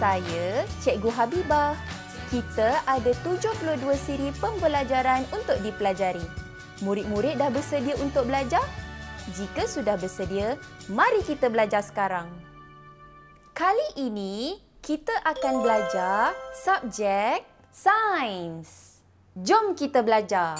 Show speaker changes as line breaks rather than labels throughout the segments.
Saya, Cikgu Habibah. Kita ada 72 siri pembelajaran untuk dipelajari. Murid-murid dah bersedia untuk belajar? Jika sudah bersedia, mari kita belajar sekarang. Kali ini, kita akan belajar subjek sains. Jom kita belajar.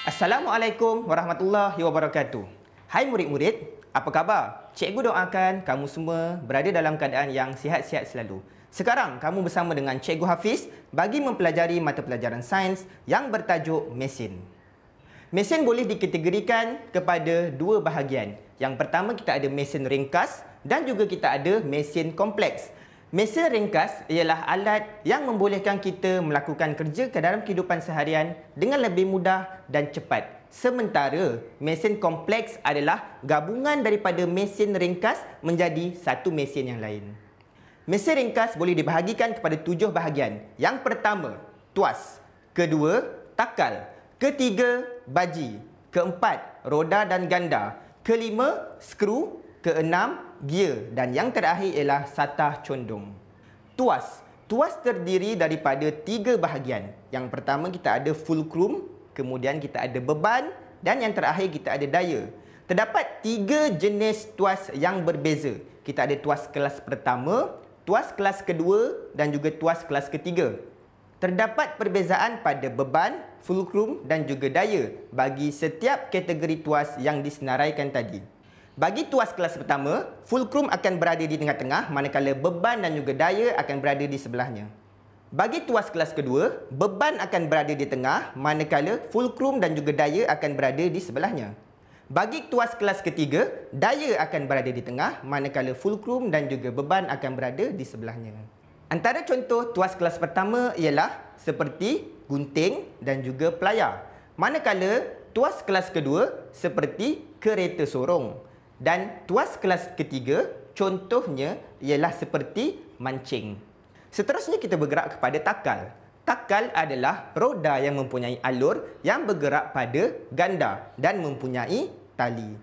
Assalamualaikum warahmatullahi wabarakatuh. Hai murid-murid, apa khabar? Cikgu doakan kamu semua berada dalam keadaan yang sihat-sihat selalu. Sekarang kamu bersama dengan Cikgu Hafiz bagi mempelajari mata pelajaran sains yang bertajuk mesin. Mesin boleh dikategorikan kepada dua bahagian. Yang pertama kita ada mesin ringkas dan juga kita ada mesin kompleks. Mesin ringkas ialah alat yang membolehkan kita melakukan kerja ke dalam kehidupan seharian dengan lebih mudah dan cepat. Sementara mesin kompleks adalah gabungan daripada mesin ringkas menjadi satu mesin yang lain. Mesin ringkas boleh dibahagikan kepada 7 bahagian. Yang pertama, tuas. Kedua, takal. Ketiga, baji. Keempat, roda dan ganda. Kelima, skru. Keenam, gear. Dan yang terakhir ialah satah condong. Tuas. Tuas terdiri daripada 3 bahagian. Yang pertama kita ada fulcrum, kemudian kita ada beban dan yang terakhir kita ada daya. Terdapat 3 jenis tuas yang berbeza. Kita ada tuas kelas pertama, tuas kelas kedua dan juga tuas kelas ketiga. Terdapat perbezaan pada beban, fulcrum dan juga daya bagi setiap kategori tuas yang disenaraikan tadi. Bagi tuas kelas pertama, fulcrum akan berada di tengah-tengah manakala beban dan juga daya akan berada di sebelahnya. Bagi tuas kelas kedua, beban akan berada di tengah manakala fulcrum dan juga daya akan berada di sebelahnya. Bagi tuas kelas ketiga, daya akan berada di tengah manakala fulcrum dan juga beban akan berada di sebelahnya. Antara contoh tuas kelas pertama ialah seperti gunting dan juga pelayar. Manakala tuas kelas kedua seperti kereta sorong. Dan tuas kelas ketiga contohnya ialah seperti mancing. Seterusnya kita bergerak kepada takal. Takal adalah roda yang mempunyai alur yang bergerak pada ganda dan mempunyai tali.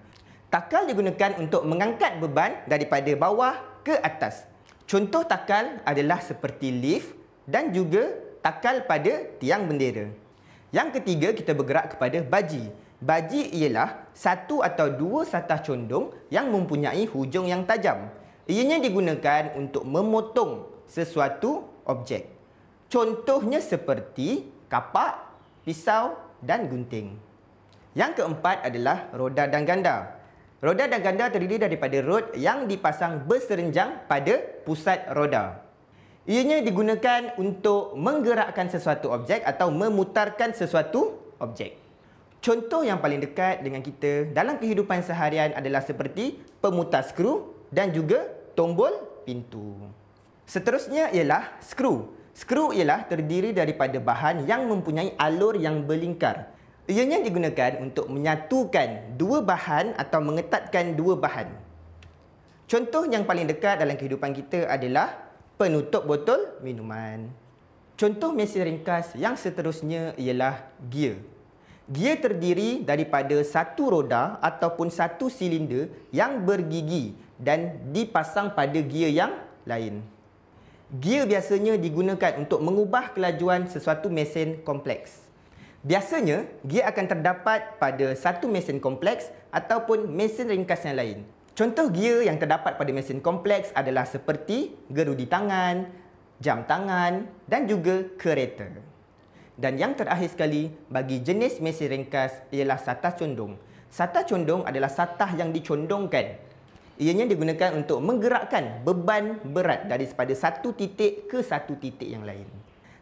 Takal digunakan untuk mengangkat beban daripada bawah ke atas. Contoh takal adalah seperti lift dan juga takal pada tiang bendera. Yang ketiga kita bergerak kepada baji. Baji ialah satu atau dua satah condong yang mempunyai hujung yang tajam. Ianya digunakan untuk memotong sesuatu objek. Contohnya seperti kapak, pisau dan gunting. Yang keempat adalah roda dan ganda. Roda dan ganda terdiri daripada rod yang dipasang berserenjang pada pusat roda. Ianya digunakan untuk menggerakkan sesuatu objek atau memutarkan sesuatu objek. Contoh yang paling dekat dengan kita dalam kehidupan seharian adalah seperti pemutar skru dan juga tombol pintu. Seterusnya ialah skru. Skru ialah terdiri daripada bahan yang mempunyai alur yang berlingkar. Ianya digunakan untuk menyatukan dua bahan atau mengetatkan dua bahan. Contoh yang paling dekat dalam kehidupan kita adalah penutup botol minuman. Contoh mesin ringkas yang seterusnya ialah gear. Gear terdiri daripada satu roda ataupun satu silinder yang bergigi dan dipasang pada gear yang lain. Gear biasanya digunakan untuk mengubah kelajuan sesuatu mesin kompleks. Biasanya, gear akan terdapat pada satu mesin kompleks ataupun mesin ringkas yang lain. Contoh gear yang terdapat pada mesin kompleks adalah seperti gerudi tangan, jam tangan dan juga kereta. Dan yang terakhir sekali, bagi jenis mesin ringkas ialah satah condong. Satah condong adalah satah yang dicondongkan. Ianya digunakan untuk menggerakkan beban berat daripada satu titik ke satu titik yang lain.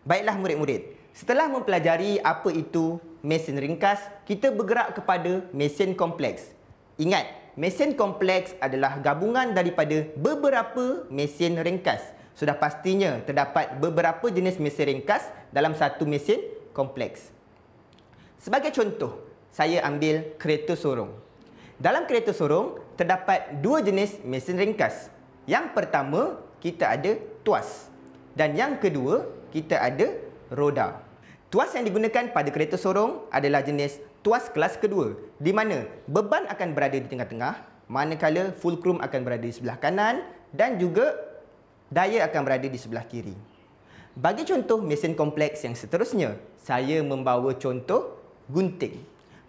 Baiklah murid-murid, setelah mempelajari apa itu mesin ringkas, kita bergerak kepada mesin kompleks. Ingat, mesin kompleks adalah gabungan daripada beberapa mesin ringkas. Sudah pastinya terdapat beberapa jenis mesin ringkas dalam satu mesin kompleks. Sebagai contoh, saya ambil kereta sorong. Dalam kereta sorong, terdapat dua jenis mesin ringkas. Yang pertama, kita ada tuas. Dan yang kedua, kita ada roda. Tuas yang digunakan pada kereta sorong adalah jenis tuas kelas kedua, di mana beban akan berada di tengah-tengah, manakala fulcrum akan berada di sebelah kanan dan juga daya akan berada di sebelah kiri. Bagi contoh mesin kompleks yang seterusnya, saya membawa contoh gunting.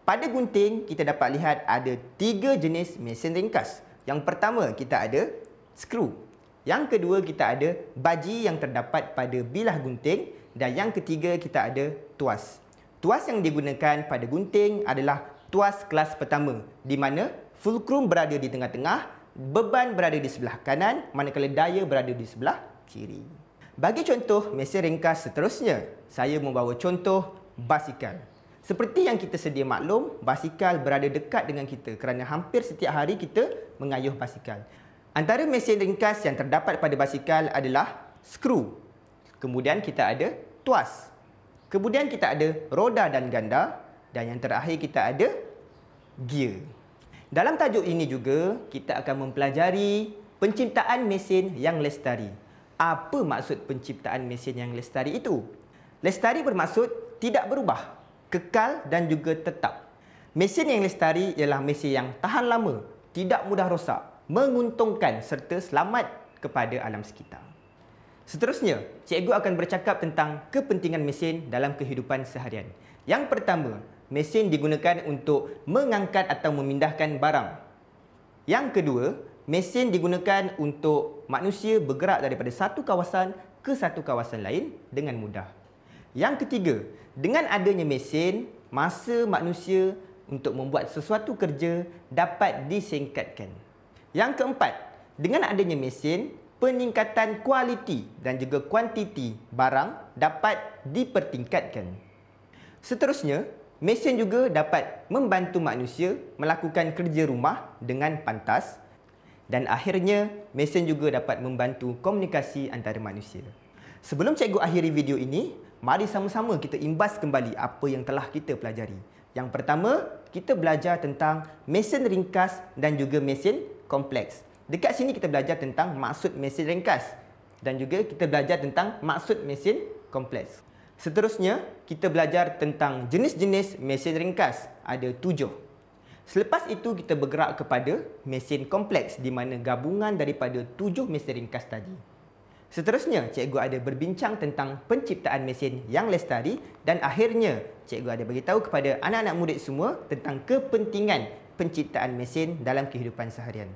Pada gunting, kita dapat lihat ada 3 jenis mesin ringkas. Yang pertama, kita ada skru. Yang kedua, kita ada baji yang terdapat pada bilah gunting. Dan yang ketiga, kita ada tuas. Tuas yang digunakan pada gunting adalah tuas kelas pertama, di mana fulcrum berada di tengah-tengah, beban berada di sebelah kanan, manakala daya berada di sebelah kiri. Bagi contoh mesin ringkas seterusnya, saya membawa contoh basikal. Seperti yang kita sedia maklum, basikal berada dekat dengan kita kerana hampir setiap hari kita mengayuh basikal. Antara mesin ringkas yang terdapat pada basikal adalah skru. Kemudian kita ada tuas. Kemudian kita ada roda dan ganda. Dan yang terakhir kita ada gear. Dalam tajuk ini juga, kita akan mempelajari penciptaan mesin yang lestari. Apa maksud penciptaan mesin yang lestari itu? Lestari bermaksud tidak berubah, kekal dan juga tetap. Mesin yang lestari ialah mesin yang tahan lama, tidak mudah rosak, menguntungkan serta selamat kepada alam sekitar. Seterusnya, cikgu akan bercakap tentang kepentingan mesin dalam kehidupan seharian. Yang pertama, mesin digunakan untuk mengangkat atau memindahkan barang. Yang kedua, mesin digunakan untuk manusia bergerak daripada satu kawasan ke satu kawasan lain dengan mudah. Yang ketiga, dengan adanya mesin, masa manusia untuk membuat sesuatu kerja dapat disingkatkan. Yang keempat, dengan adanya mesin, peningkatan kualiti dan juga kuantiti barang dapat dipertingkatkan. Seterusnya, mesin juga dapat membantu manusia melakukan kerja rumah dengan pantas. Dan akhirnya, mesin juga dapat membantu komunikasi antara manusia. Sebelum cikgu akhiri video ini, mari sama-sama kita imbas kembali apa yang telah kita pelajari. Yang pertama, kita belajar tentang mesin ringkas dan juga mesin kompleks. Dekat sini kita belajar tentang maksud mesin ringkas dan juga kita belajar tentang maksud mesin kompleks. Seterusnya, kita belajar tentang jenis-jenis mesin ringkas. Ada 7. Selepas itu, kita bergerak kepada mesin kompleks di mana gabungan daripada 7 mesin ringkas tadi. Seterusnya, cikgu ada berbincang tentang penciptaan mesin yang lestari dan akhirnya, cikgu ada beritahu kepada anak-anak murid semua tentang kepentingan penciptaan mesin dalam kehidupan seharian.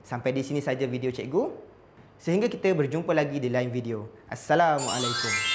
Sampai di sini saja video cikgu. Sehingga kita berjumpa lagi di lain video. Assalamualaikum.